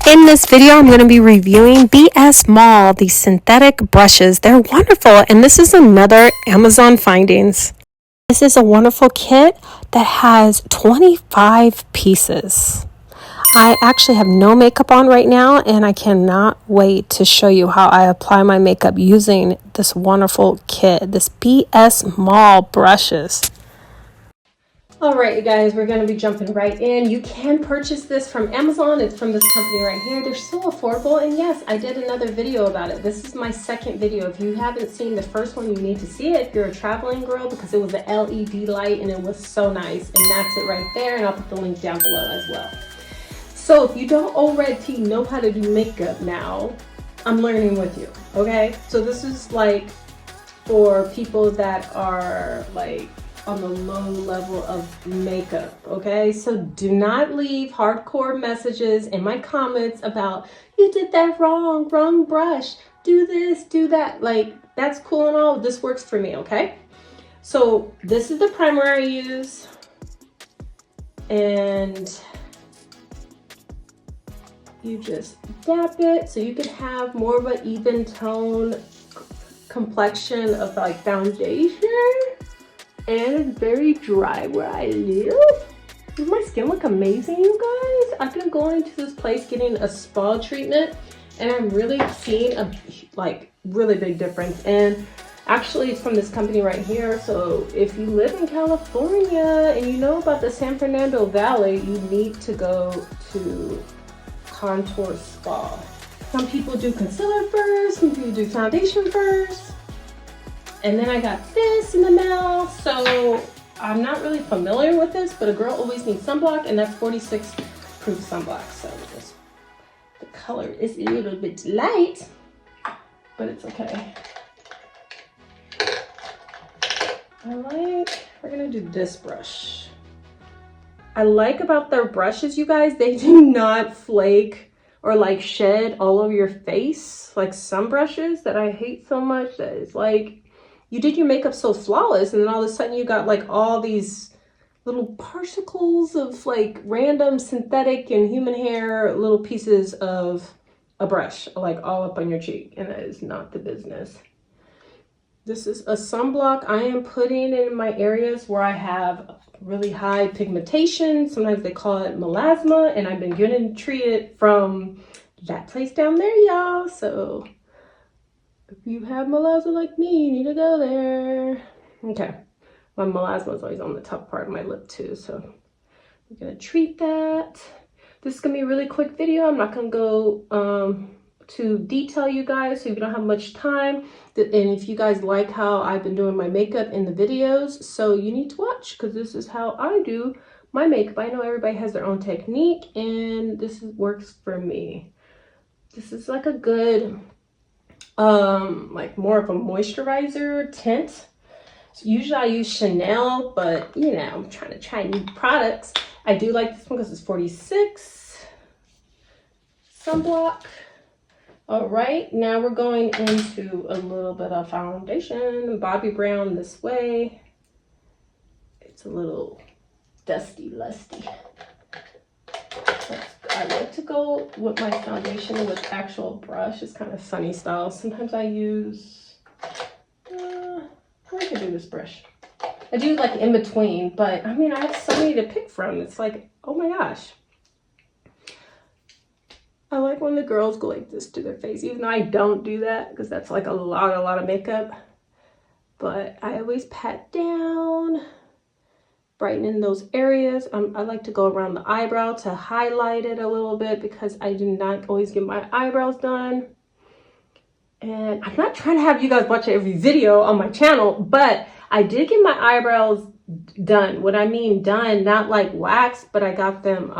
In this video, I'm going to be reviewing BS Mall, these synthetic brushes. They're wonderful, and this is another Amazon findings. This is a wonderful kit that has 25 pieces. I actually have no makeup on right now, and I cannot wait to show you how I apply my makeup using this wonderful kit, this BS Mall brushes. All right, you guys, we're going to be jumping right in. You can purchase this from Amazon. It's from this company right here. They're so affordable. And yes, I did another video about it. This is my second video. If you haven't seen the first one, you need to see it if you're a traveling girl, because it was an LED light and it was so nice. And that's it right there. And I'll put the link down below as well. So if you don't already know how to do makeup now, I'm learning with you, okay? So this is like for people that are like on the low level of makeup, okay? So do not leave hardcore messages in my comments about, you did that wrong brush, do this, do that. Like, that's cool and all, this works for me, okay? So this is the primer I use, and you just dab it so you can have more of an even tone complexion of like foundation. And it's very dry where I live. Does my skin look amazing, you guys? I've been going to this place getting a spa treatment, and I'm really seeing a really big difference. And actually it's from this company right here. So if you live in California and you know about the San Fernando Valley, you need to go to Contour Spa. Some people do concealer first, some people do foundation first. And then I got this in the mail, so I'm not really familiar with this, but a girl always needs sunblock, and that's 46 proof sunblock. So this, the color is a little bit light, but it's okay. We're gonna do this brush. I like about their brushes, you guys, they do not flake or like shed all over your face like some brushes that I hate so much. That is like, you did your makeup so flawless, and then all of a sudden you got like all these little particles of like random synthetic and human hair, little pieces of a brush like all up on your cheek, and that is not the business. This is a sunblock I am putting in my areas where I have really high pigmentation. Sometimes they call it melasma, and I've been getting treated from that place down there, y'all. So if you have melasma like me, you need to go there. Okay, my melasma is always on the top part of my lip too, so we're gonna treat that. This is gonna be a really quick video. I'm not gonna go to detail, you guys, so if you don't have much time. And if you guys like how I've been doing my makeup in the videos, so you need to watch, because this is how I do my makeup. I know everybody has their own technique, and this works for me. This is like a good like more of a moisturizer tint. So usually I use Chanel, but you know, I'm trying to try new products. I do like this one because it's 46 sunblock. All right, now we're going into a little bit of foundation. Bobbi Brown this way. It's a little dusty, lusty. I like to go with my foundation with actual brush. It's kind of sunny style. Sometimes I use, I could do this brush. I do like in between, but I mean, I have so many to pick from. It's like, oh my gosh. I like when the girls go like this to their face, even though I don't do that because that's like a lot of makeup. But I always pat down, brighten in those areas. I like to go around the eyebrow to highlight it a little bit because I do not always get my eyebrows done. And I'm not trying to have you guys watch every video on my channel, but I did get my eyebrows done. What I mean done, not like wax, but I got them,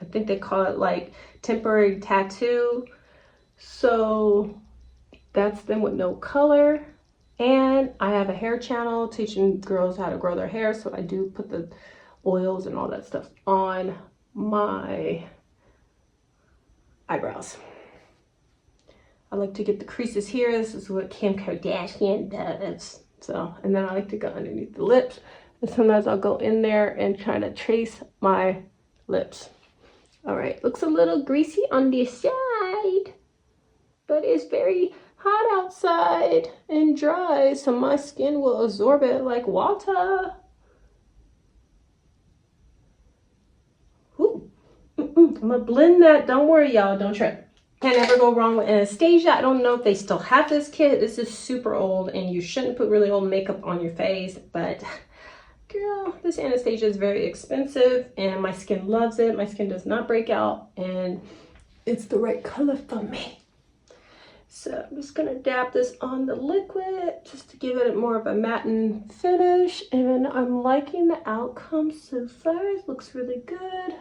I think they call it like temporary tattoo. So that's them with no color. And I have a hair channel teaching girls how to grow their hair. So I do put the oils and all that stuff on my eyebrows. I like to get the creases here. This is what Kim Kardashian does. So, and then I like to go underneath the lips. And sometimes I'll go in there and try to trace my lips. All right, looks a little greasy on the side, but it's very hot outside and dry, so my skin will absorb it like water. Ooh. I'm gonna blend that. Don't worry, y'all, don't trip. Can't ever go wrong with Anastasia. I don't know if they still have this kit. This is super old and you shouldn't put really old makeup on your face, but girl, this Anastasia is very expensive and my skin loves it. My skin does not break out and it's the right color for me. So I'm just gonna dab this on the liquid just to give it more of a matte finish, and I'm liking the outcome so far. It looks really good.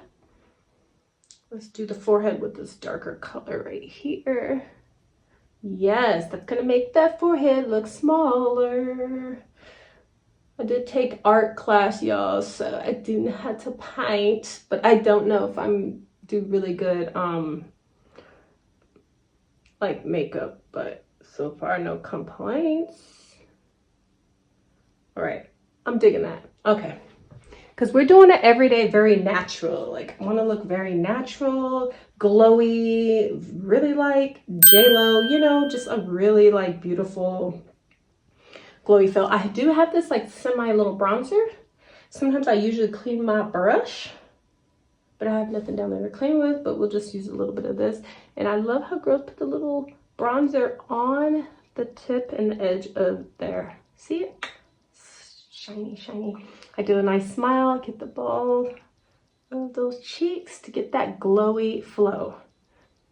Let's do the forehead with this darker color right here. Yes, that's gonna make that forehead look smaller. I did take art class, y'all, so I do know how to paint, but I don't know if I'm do really good like makeup, but so far no complaints. All right, I'm digging that. Okay. Because we're doing it every day very natural. Like, I want to look very natural, glowy, really like J-Lo, you know, just a really like beautiful glowy feel. I do have this like semi little bronzer. Sometimes I usually clean my brush, but I have nothing down there to clean with, but we'll just use a little bit of this. And I love how girls put the little bronzer on the tip and the edge of their, see it? Shiny, shiny. I do a nice smile, get the ball of those cheeks to get that glowy flow.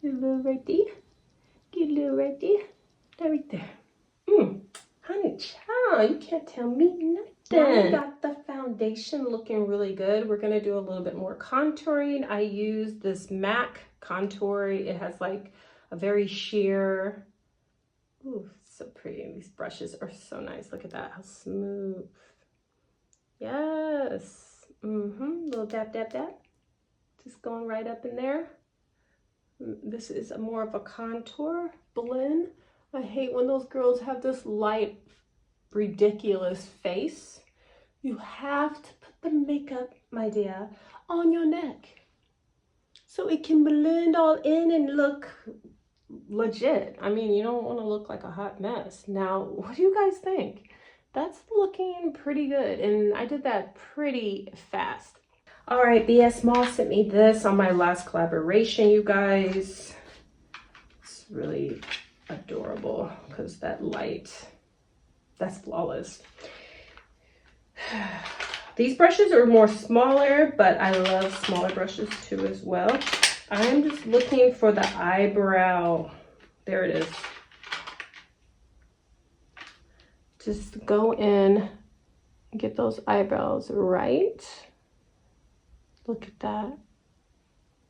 Get a little right there. Get a little right there. That right there. Honey child, you can't tell me nothing. Now we got the foundation looking really good. We're gonna do a little bit more contouring. I use this MAC contour. It has like a very sheer, ooh, so pretty. These brushes are so nice. Look at that, how smooth. Yes. Little dab, dab, dab. Just going right up in there. This is more of a contour blend. I hate when those girls have this light, ridiculous face. You have to put the makeup, my dear, on your neck so it can blend all in and look legit. I mean, you don't want to look like a hot mess. Now, what do you guys think? That's looking pretty good, and I did that pretty fast. All right, BS Mall sent me this on my last collaboration, you guys. It's really adorable because that light, that's flawless. These brushes are more smaller, but I love smaller brushes too as well. I'm just looking for the eyebrow. There it is. Just go in and get those eyebrows right. Look at that.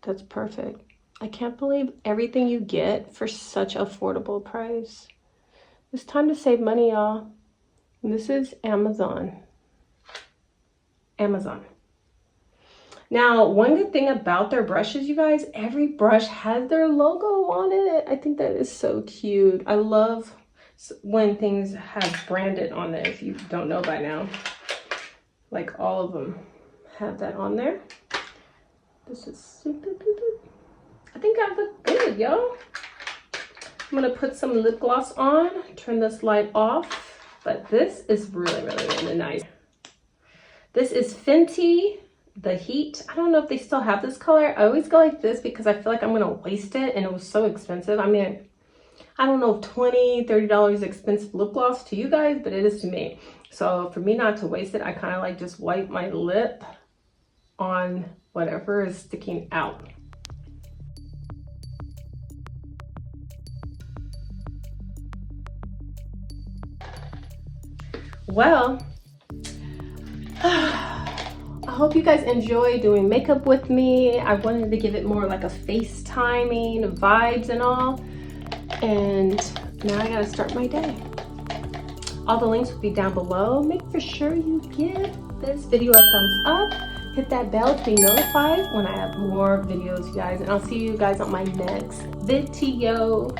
That's perfect. I can't believe everything you get for such an affordable price. It's time to save money, y'all. This is Amazon. Amazon. Now, one good thing about their brushes, you guys, every brush has their logo on it. I think that is so cute. I love when things have branded on it, if you don't know by now. Like all of them have that on there. This is, I think I look good, y'all. I'm gonna put some lip gloss on, turn this light off, but this is really, really, really nice. This is Fenty, the Heat. I don't know if they still have this color. I always go like this because I feel like I'm gonna waste it, and it was so expensive. I mean, I don't know if $20, $30 expensive lip gloss to you guys, but it is to me. So for me not to waste it, I kind of like just wipe my lip on whatever is sticking out. Well, I hope you guys enjoy doing makeup with me. I wanted to give it more like a FaceTiming vibes and all. And now I gotta start my day. All the links will be down below. Make for sure you give this video a thumbs up. Hit that bell to be notified when I have more videos, you guys. And I'll see you guys on my next video.